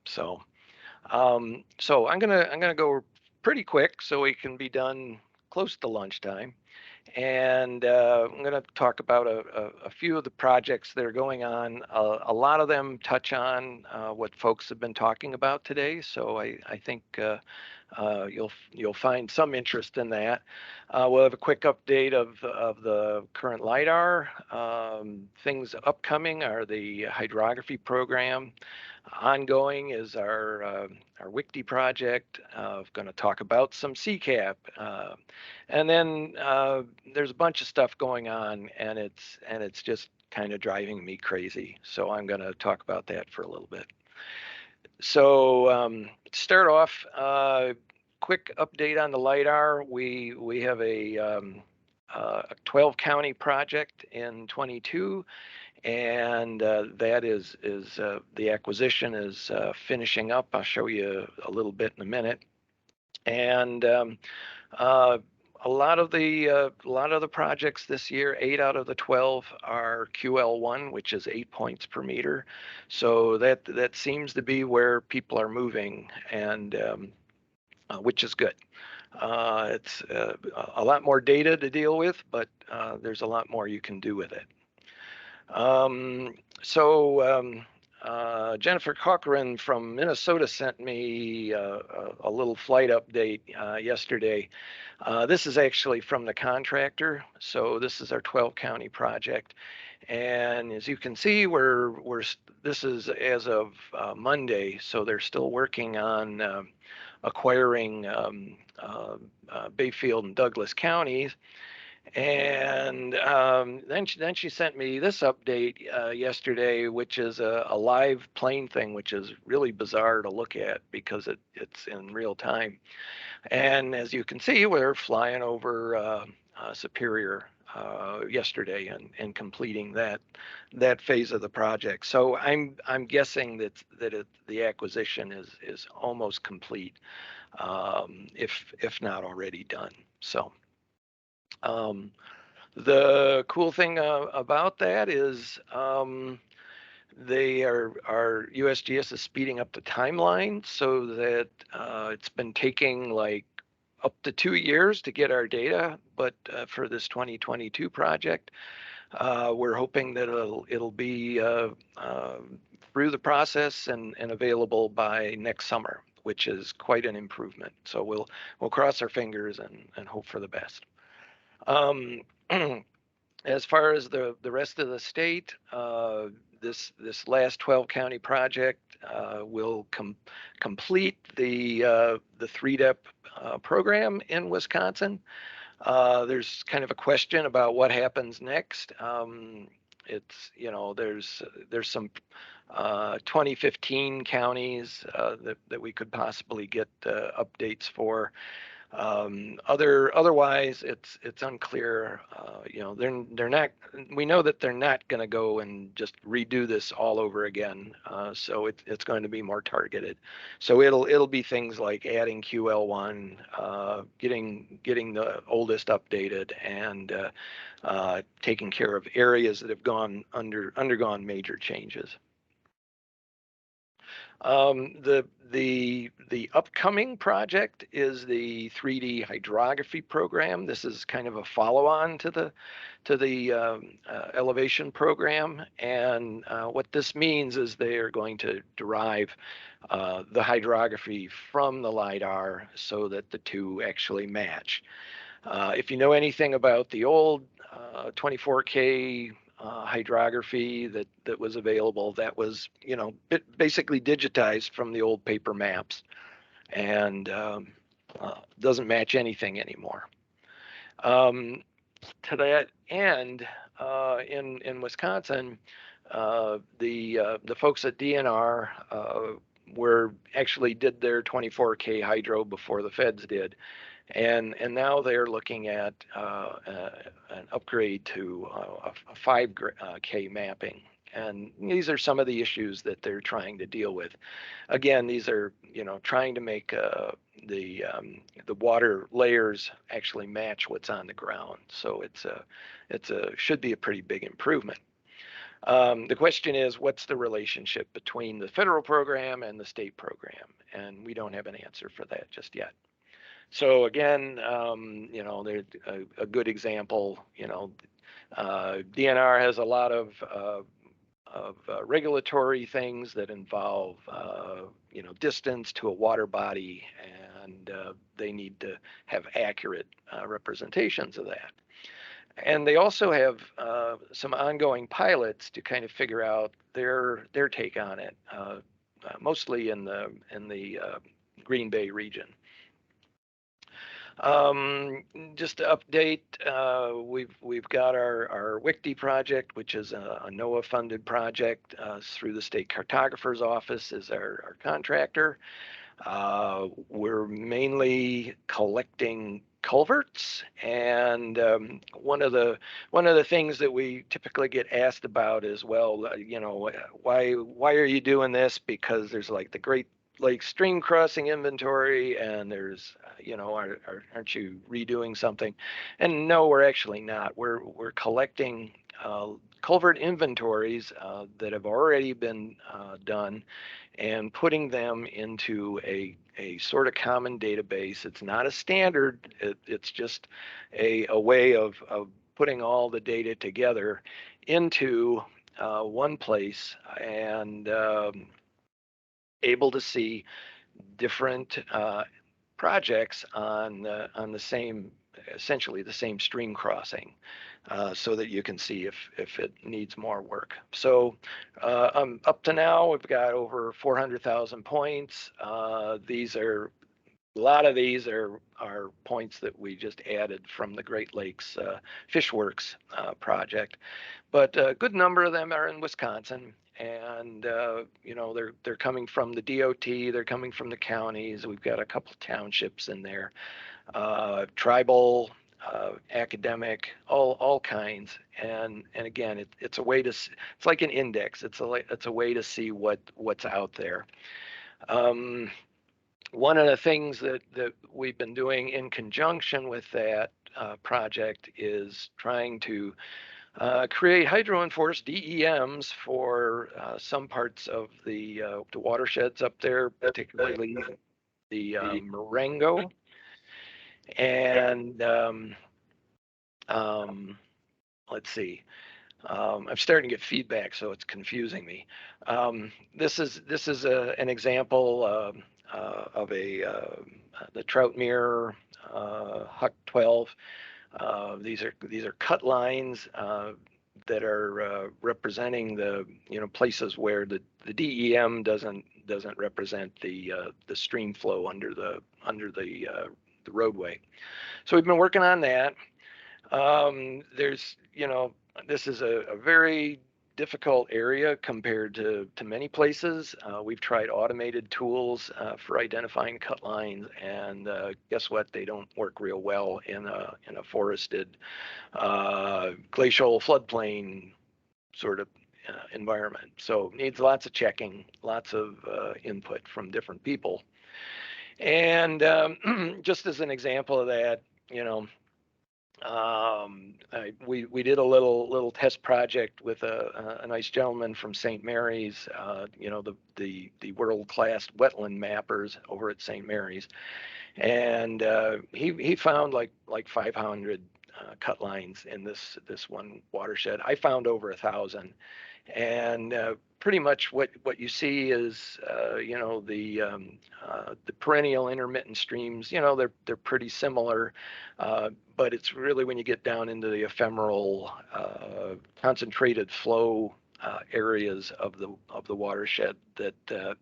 So I'm gonna go pretty quick so we can be done close to lunchtime. And I'm going to talk about a few of the projects that are going on. A lot of them touch on what folks have been talking about today, so I think you'll find some interest in that. We'll have a quick update of the current Lidar. Things upcoming are the hydrography program. Ongoing is our WICTI project. Going to talk about some CCAP, and then there's a bunch of stuff going on, and it's just kind of driving me crazy. So I'm going to talk about that for a little bit. So to start off, quick update on the LiDAR. We have a 12 county project in 22, and that is the acquisition is finishing up. I'll show you a little bit in a minute. And a lot of the projects this year, 8 out of the 12 are QL1, which is 8 points per meter. So that seems to be where people are moving, and which is good. It's a lot more data to deal with, but there's a lot more you can do with it. Jennifer Cochran from Minnesota sent me a little flight update yesterday. This is actually from the contractor. So this is our 12 county project. And as you can see, this is as of Monday. So they're still working on acquiring Bayfield and Douglas counties. And then she sent me this update yesterday, which is a live plane thing, which is really bizarre to look at because it's in real time. And as you can see, we're flying over Superior yesterday and completing that phase of the project. So I'm guessing that the acquisition is almost complete, if not already done. So. The cool thing about that is our USGS is speeding up the timeline so that it's been taking like up to 2 years to get our data, but for this 2022 project, we're hoping that it'll be through the process and available by next summer, which is quite an improvement. So we'll cross our fingers and hope for the best. As far as the rest of the state, this last 12 county project will complete the 3-DEP program in Wisconsin. There's kind of a question about what happens next. It's there's some 2015 counties that we could possibly get updates for. Otherwise, it's unclear. They're not. We know that they're not going to go and just redo this all over again. So it's going to be more targeted. So it'll be things like adding QL1, getting the oldest updated, and taking care of areas that have undergone major changes. The upcoming project is the 3D hydrography program. This is kind of a follow-on to the elevation program, and what this means is they are going to derive the hydrography from the LiDAR so that the two actually match. If you know anything about the old 24K hydrography that was available, that was basically digitized from the old paper maps, and doesn't match anything anymore. To that end, in Wisconsin, the folks at DNR did their 24K hydro before the feds did. And now they're looking at an upgrade to a 5K mapping. And these are some of the issues that they're trying to deal with. Again, these are trying to make the water layers actually match what's on the ground. So should be a pretty big improvement. The question is, what's the relationship between the federal program and the state program? And we don't have an answer for that just yet. So again, there's a good example. DNR has a lot of regulatory things that involve, distance to a water body, and they need to have accurate representations of that. And they also have some ongoing pilots to kind of figure out their take on it, mostly in the Green Bay region. Just to update, we've got our WICTI project, which is a NOAA-funded project through the State Cartographer's Office is our contractor. We're mainly collecting culverts, and one of the things that we typically get asked about is, well, why are you doing this? Because there's like the Great Lakes stream crossing inventory, and there's aren't you redoing something? And no, we're actually not. We're collecting culvert inventories that have already been done, and putting them into a sort of common database. It's not a standard. It's just a way of putting all the data together into one place, and able to see different projects on the same, essentially the same stream crossing, so that you can see if it needs more work. So up to now, we've got over 400,000 points. A lot of these are points that we just added from the Great Lakes Fishworks project, but a good number of them are in Wisconsin, and they're coming from the DOT, they're coming from the counties. We've got a couple townships in there, tribal, academic, all kinds, and again, it's a way to, it's like an index. It's a way to see what's out there. One of the things that we've been doing in conjunction with that project is trying to create hydro-enforced DEMs for some parts of the watersheds up there, particularly the Marengo. And let's see. I'm starting to get feedback, so it's confusing me. This is an example of the Troutmere Huck 12. These are cut lines that are representing the places where the DEM doesn't represent the stream flow under the roadway. So we've been working on that. This is a very difficult area compared to many places. We've tried automated tools for identifying cut lines, and guess what? They don't work real well in a forested glacial floodplain sort of environment. So needs lots of checking, lots of input from different people. And just as an example of that, we did a little test project with a nice gentleman from St. Mary's, the world-class wetland mappers over at St. Mary's, and he found like 500 cut lines in this one watershed. I found over 1,000, and pretty much what you see is the perennial intermittent streams. They're pretty similar, but it's really when you get down into the ephemeral concentrated flow areas of the watershed that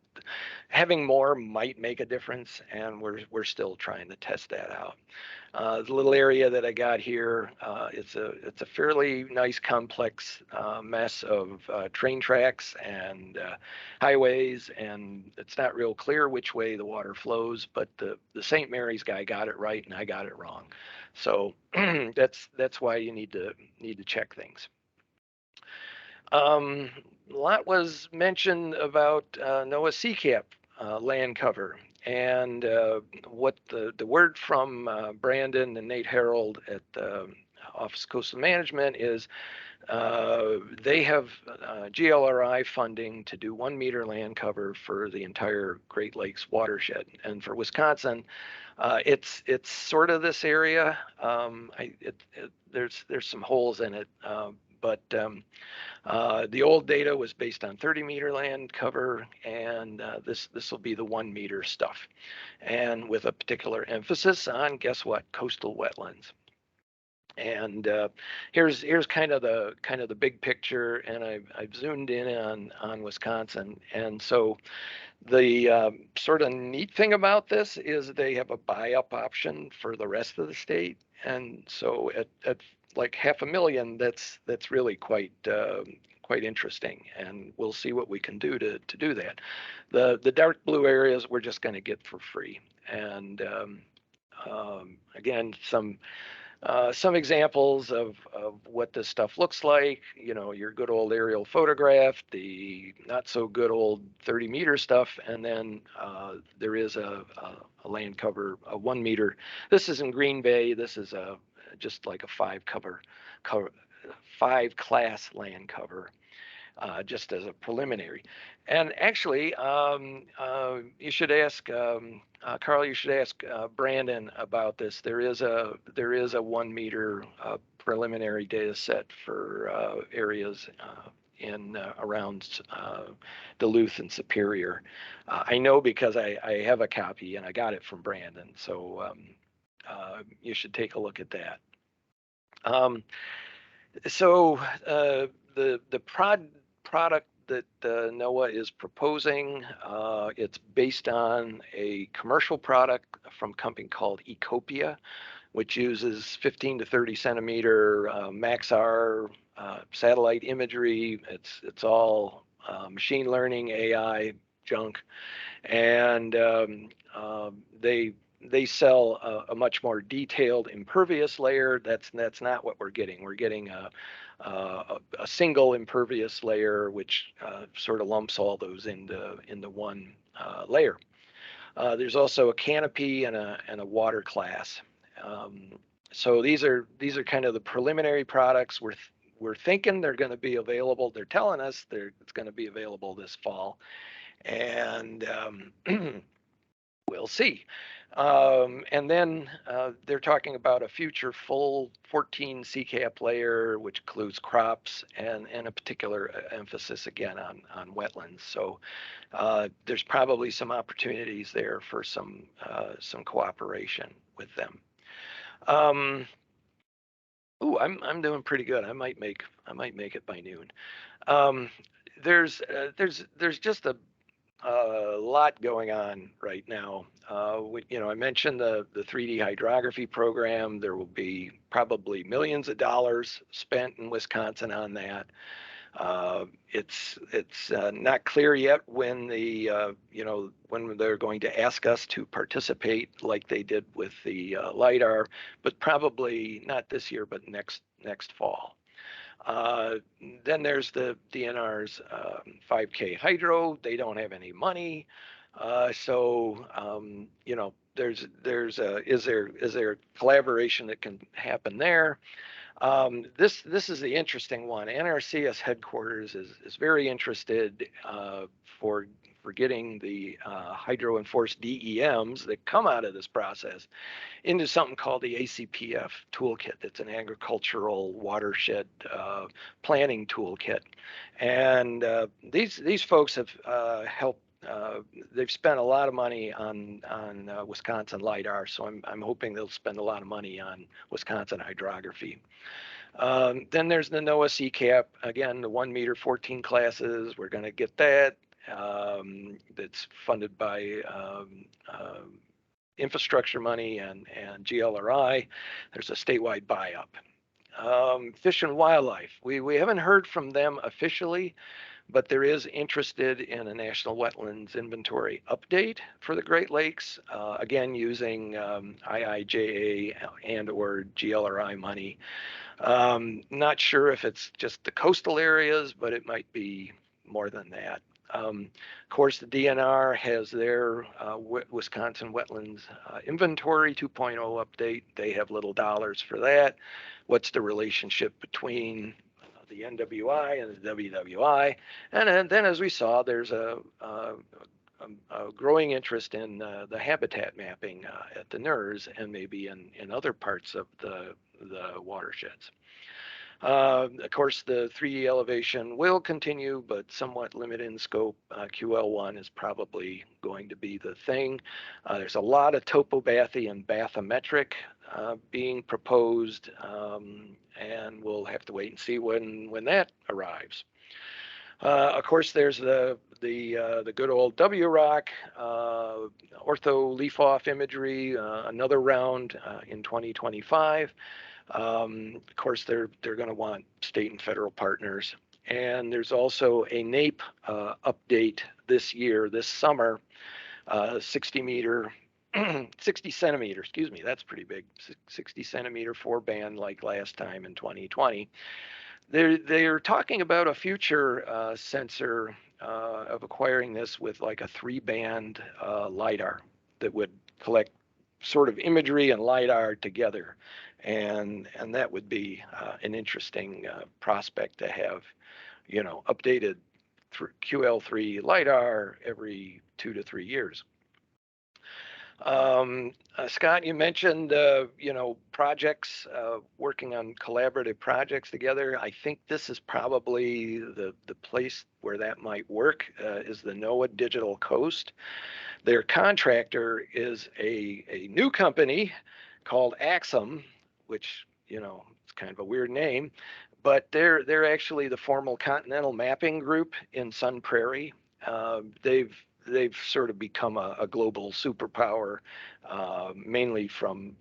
having more might make a difference, and we're still trying to test that out. The little area that I got here, it's a fairly nice complex mess of train tracks and highways, and it's not real clear which way the water flows, but the St. Mary's guy got it right and I got it wrong. So that's why you need to check things. A lot was mentioned about NOAA CCAP land cover, and what the word from Brandon and Nate Harold at the Office of Coastal Management is, They have GLRI funding to do 1 meter land cover for the entire Great Lakes watershed. And for Wisconsin, it's sort of this area. There's some holes in it, but the old data was based on 30-meter land cover, and this will be the 1 meter stuff, and with a particular emphasis on, guess what, coastal wetlands. And here's kind of the big picture, and I've zoomed in on Wisconsin. And so the sort of neat thing about this is they have a buy-up option for the rest of the state, and so at like $500,000, that's really quite interesting, and we'll see what we can do to do that. The dark blue areas we're just going to get for free, and again, some examples of what this stuff looks like. You know, your good old aerial photograph, the not so good old 30-meter stuff, and then there is a land cover, a 1 meter. This is in Green Bay. This is just like a 5-class land cover. Just as a preliminary. And actually, you should ask Carl. You should ask Brandon about this. There is a 1 meter preliminary data set for areas in around Duluth and Superior. I know because I have a copy and I got it from Brandon. So you should take a look at that. So the product that NOAA is proposing, it's based on a commercial product from a company called Ecopia, which uses 15 to 30 centimeter Maxar satellite imagery. It's all machine learning, AI junk, and they sell a much more detailed impervious layer. That's not what we're getting. We're getting a single impervious layer, which sort of lumps all those into one layer. There's also a canopy and a water class. So these are kind of the preliminary products. We're thinking they're going to be available. They're telling us it's going to be available this fall, and we'll see. And then they're talking about a future full 14 CCAP layer, which includes crops and a particular emphasis again on wetlands. So there's probably some opportunities there for some cooperation with them. Ooh, I'm doing pretty good. I might make it by noon. There's just a lot going on right now. I mentioned the 3D hydrography program. There will be probably millions of dollars spent in Wisconsin on that. It's not clear yet when when they're going to ask us to participate like they did with the Lidar, but probably not this year, but next fall. Then there's the DNR's 5K hydro. They don't have any money, so is there collaboration that can happen there? This is the interesting one. NRCS headquarters is very interested for getting the hydro enforced DEMs that come out of this process into something called the ACPF toolkit. That's an agricultural watershed planning toolkit, and these folks have helped. They've spent a lot of money on Wisconsin Lidar, so I'm hoping they'll spend a lot of money on Wisconsin hydrography. Then there's the NOAA CCAP, again, the 1 meter 14 classes. We're going to get that. That's funded by infrastructure money and GLRI. There's a statewide buy-up. Fish and Wildlife. We haven't heard from them officially, but there is interested in a national wetlands inventory update for the Great Lakes, again using IIJA and or GLRI money. Not sure if it's just the coastal areas, but it might be more than that. Of course, the DNR has their Wisconsin Wetlands Inventory 2.0 update. They have little dollars for that. What's the relationship between the NWI and the WWI. And then as we saw, there's a growing interest in the habitat mapping at the NERS and maybe in other parts of the watersheds. Of course, the 3D elevation will continue, but somewhat limited in scope. QL1 is probably going to be the thing. There's a lot of topobathy and bathymetric being proposed, and we'll have to wait and see when that arrives. Of course, there's the good old WROC, ortho leaf-off imagery, another round in 2025. Of course, they're going to want state and federal partners. And there's also a NAEP update this summer, 60 centimeter, excuse me, that's pretty big, 60 centimeter 4-band like last time in 2020. They're talking about a future sensor of acquiring this with like a 3-band Lidar that would collect sort of imagery and Lidar together. And that would be an interesting prospect to have, updated QL3 Lidar every 2 to 3 years. Scott, you mentioned, projects, working on collaborative projects together. I think this is probably the place where that might work, is the NOAA Digital Coast. Their contractor is a new company called Axum, which, it's kind of a weird name, but they're actually the formal Continental Mapping Group in Sun Prairie. They've sort of become a global superpower, mainly from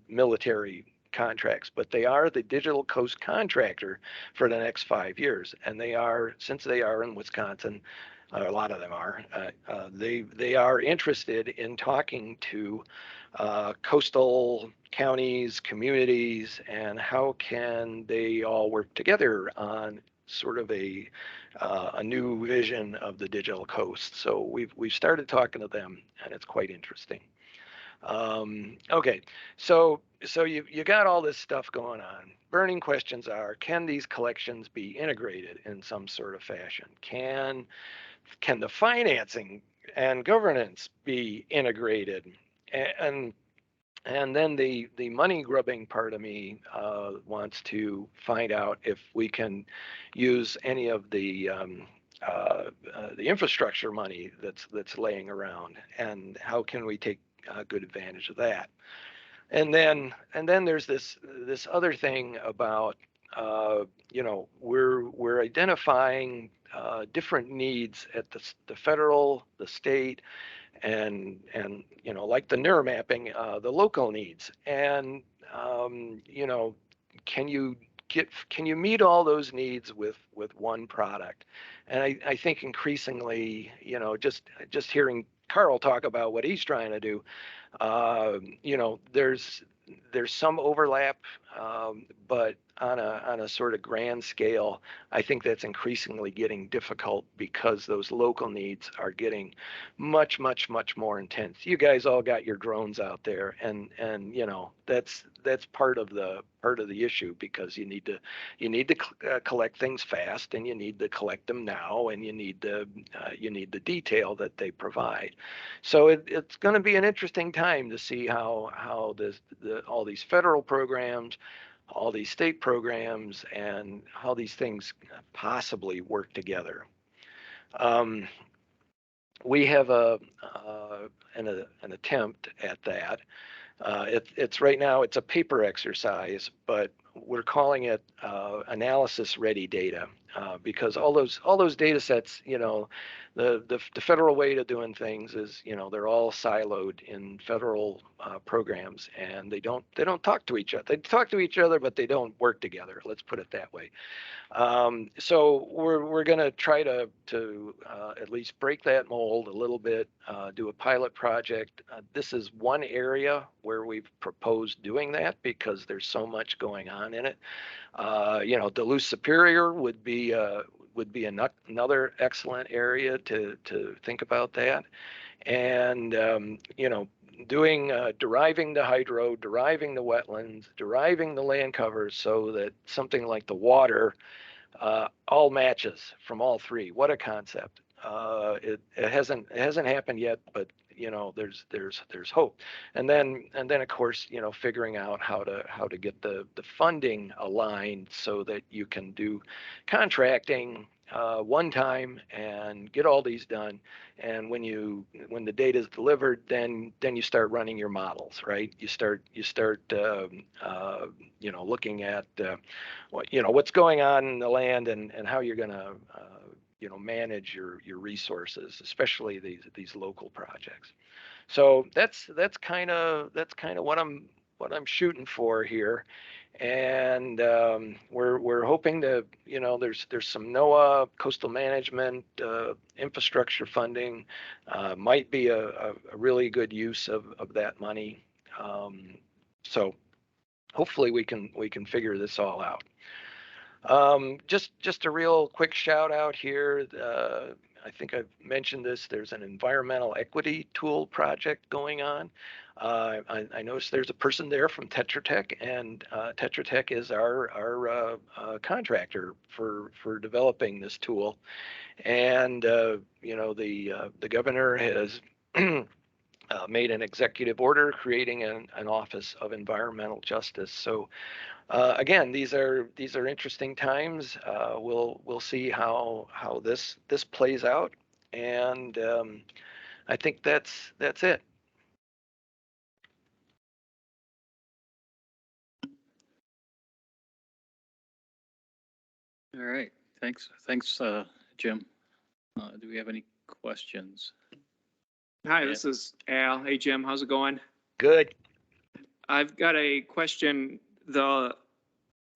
military contracts, but they are the Digital Coast contractor for the next 5 years. And since they are in Wisconsin, a lot of them are, they are interested in talking to coastal counties, communities, and how can they all work together on sort of a new vision of the digital coast. So we've started talking to them, and it's quite interesting. Okay, so you got all this stuff going on. Burning questions are: can these collections be integrated in some sort of fashion? Can the financing and governance be integrated? And then the money grubbing part of me wants to find out if we can use any of the infrastructure money that's laying around, and how can we take good advantage of that. And then there's this other thing about we're identifying different needs at the federal, the state, and like the NER mapping, the local needs. And can you meet all those needs with one product? And I think increasingly, just hearing Carl talk about what he's trying to do, there's some overlap, but on a sort of grand scale, I think that's increasingly getting difficult because those local needs are getting much, much, much more intense. You guys all got your drones out there, and that's part of the issue, because you need to collect things fast, and you need to collect them now, and you need the detail that they provide. So it's going to be an interesting time to see how all these federal programs, all these state programs, and how these things possibly work together. We have an attempt at that. It's right now, it's a paper exercise, but we're calling it analysis ready data, because all those data sets, the federal way of doing things is, they're all siloed in federal programs, and they don't talk to each other. They talk to each other, but they don't work together. Let's put it that way. So we're going to try to at least break that mold a little bit, do a pilot project. This is one area where we've proposed doing that because there's so much going on in it. Duluth Superior would be another excellent area to think about that. And deriving the hydro, deriving the wetlands, deriving the land covers so that something like the water all matches from all three. What a concept. It hasn't happened yet, but there's hope. And then of course, figuring out how to get the funding aligned so that you can do contracting one time and get all these done. And when the data is delivered, then you start running your models, right? You start looking at what's going on in the land and how you're going to manage your resources, especially these local projects. So that's kind of what I'm shooting for here. And we're hoping to, there's some NOAA coastal management infrastructure funding, might be a really good use of that money. So hopefully we can figure this all out. Just a real quick shout out here. I think I've mentioned this. There's an environmental equity tool project going on. I noticed there's a person there from Tetra Tech, and Tetra Tech is our contractor for developing this tool. And the governor has made an executive order creating an Office of Environmental Justice. So again, these are interesting times. We'll see how this plays out, and I think that's it. All right, thanks, Jim. Do we have any questions? Hi, this is Al. Hey, Jim, how's it going? Good. I've got a question. The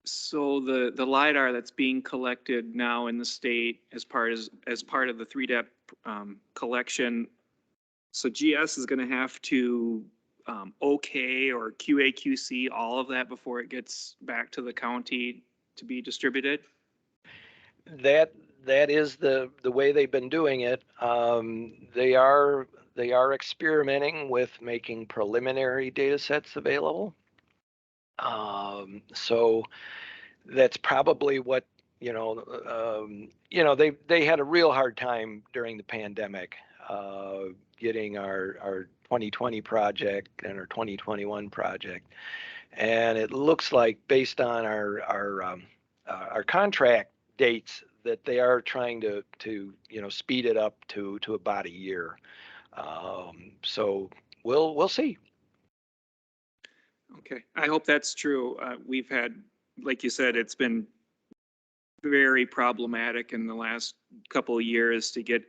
Lidar that's being collected now in the state as part of the 3-depth collection. So GS is going to have to OK or QA/QC all of that before it gets back to the county to be distributed. That is the way they've been doing it. They are experimenting with making preliminary data sets available. So that's probably what they had a real hard time during the pandemic getting our 2020 project and our 2021 project, and it looks like based on our contract dates that they are trying to speed it up to about a year. So we'll see. Okay, I hope that's true. We've had, like you said, it's been very problematic in the last couple of years to get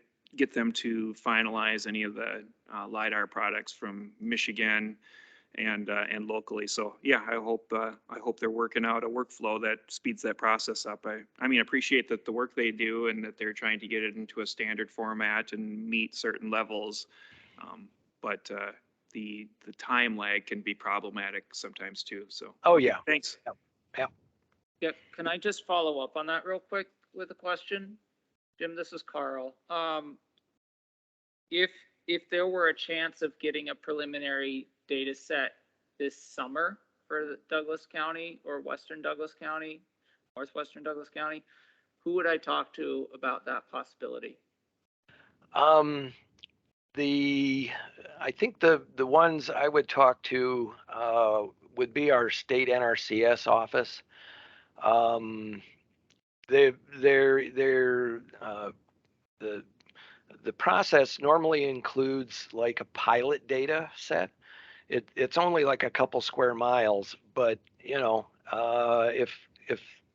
them to finalize any of the Lidar products from Michigan and locally. So yeah, I hope they're working out a workflow that speeds that process up. I mean, appreciate that the work they do and that they're trying to get it into a standard format and meet certain levels. But the time lag can be problematic sometimes too. So oh yeah, thanks. Yeah. Yeah, can I just follow up on that real quick with a question? Jim, this is Carl. If there were a chance of getting a preliminary data set this summer for Douglas County or Western Douglas County, Northwestern Douglas County, who would I talk to about that possibility? I think the ones I would talk to would be our state NRCS office. The process normally includes like a pilot data set. It's only like a couple square miles, but if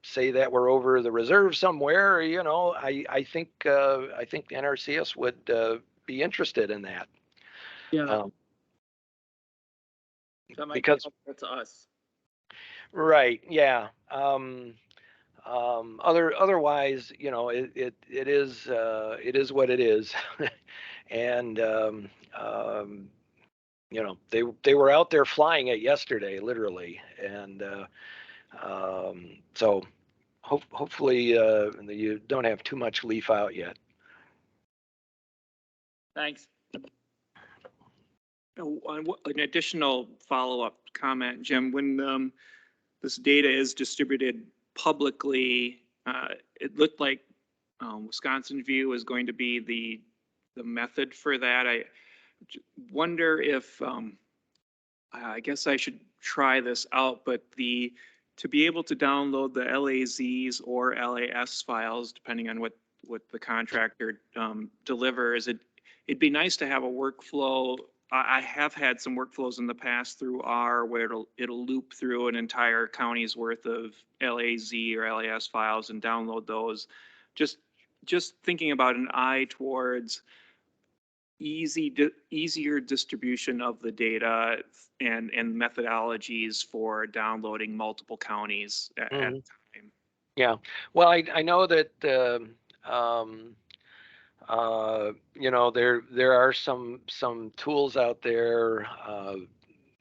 say that we're over the reserve somewhere, I think NRCS would be interested in that. Yeah. That might because be helpful to us. Right, yeah. Otherwise, it is what it is, and they were out there flying it yesterday, literally, and so hopefully you don't have too much leaf out yet. Thanks. An additional follow-up comment, Jim, when this data is distributed publicly, it looked like Wisconsin View is going to be the method for that. I wonder if, I guess I should try this out, but to be able to download the LAZs or LAS files, depending on what the contractor delivers, it'd be nice to have a workflow. I have had some workflows in the past through R where it'll loop through an entire county's worth of LAZ or LAS files and download those. Just thinking about an eye towards easier distribution of the data and methodologies for downloading multiple counties at a time. Yeah, well, I know that you know, there are some tools out there.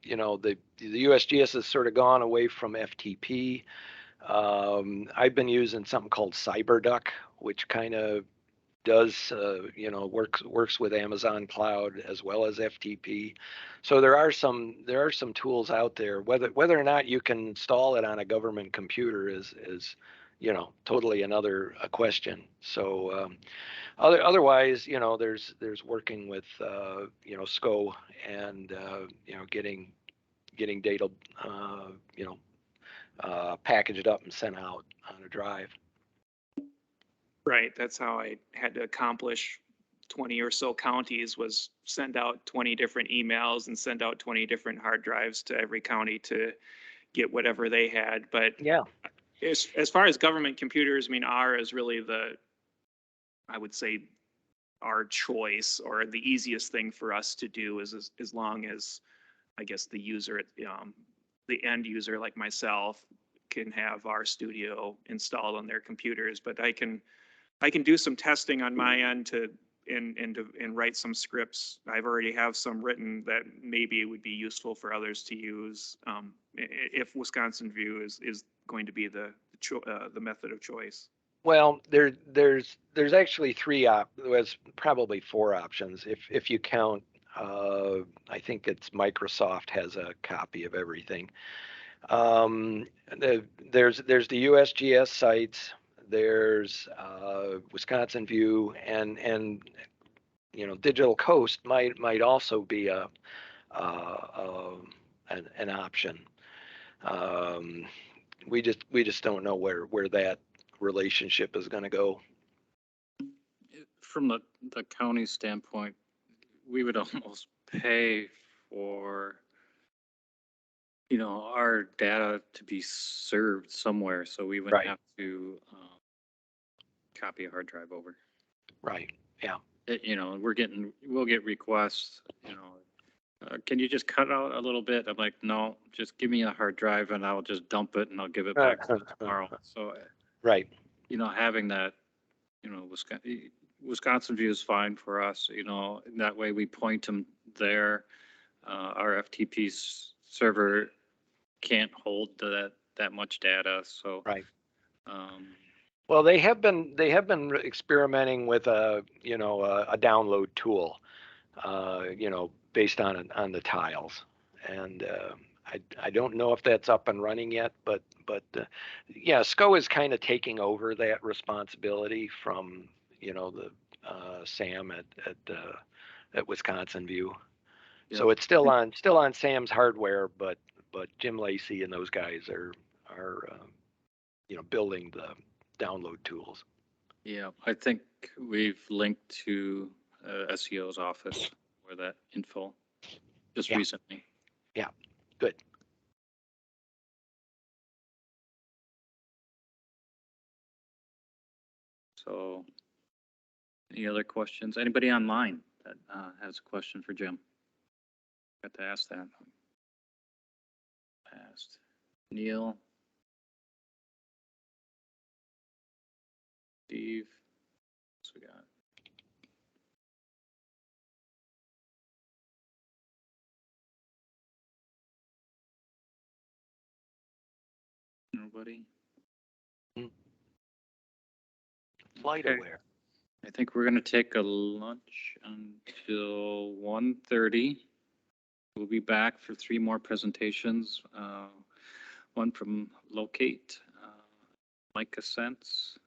You know, the USGS has sort of gone away from FTP. I've been using something called CyberDuck, which kind of does you know, works with Amazon Cloud as well as FTP. So there are some tools out there. Whether or not you can install it on a government computer is you know, totally another question. So otherwise, you know, there's working with you know, SCO and you know, getting data you know, packaged up and sent out on a drive. Right, that's how I had to accomplish 20 or so counties, was send out 20 different emails and send out 20 different hard drives to every county to get whatever they had. But Yeah. As far as government computers, I mean, R is really I would say, our choice, or the easiest thing for us to do is as long as, I guess, the user, the end user like myself can have our studio installed on their computers. But I can do some testing on my end and write some scripts. I've already have some written that maybe it would be useful for others to use if Wisconsin View is going to be the method of choice. Well, there's actually there's probably four options if you count. I think it's Microsoft has a copy of everything. There's the USGS sites. There's Wisconsin View, and you know, Digital Coast might also be an option. We just don't know where that relationship is going to go. From the county standpoint, we would almost pay for, you know, our data to be served somewhere, so we wouldn't Right. have to copy a hard drive over. Right. Yeah. You know, we'll get requests, you know, can you just cut out a little bit? I'm like, no, just give me a hard drive and I'll just dump it and I'll give it back tomorrow. So, right. You know, having that, you know, Wisconsin View is fine for us, you know, that way we point them there. Our FTP server can't hold that much data, so. Right. Well, they have been experimenting with a download tool, you know, based on the tiles, and I don't know if that's up and running yet, but yeah, SCO is kind of taking over that responsibility from, you know, the Sam at Wisconsin View. Yep. So it's still on Sam's hardware, but Jim Lacey and those guys are you know, building the download tools. Yeah, I think we've linked to SEO's office for that info just recently. Yeah, good. So, any other questions? Anybody online that has a question for Jim? Got to ask that. Passed. Neil. Steve. What's we got? Nobody? Flight Okay. aware. I think we're going to take a lunch until 1:30. We'll be back for 3 more presentations. One from Locate, Mike Ascents,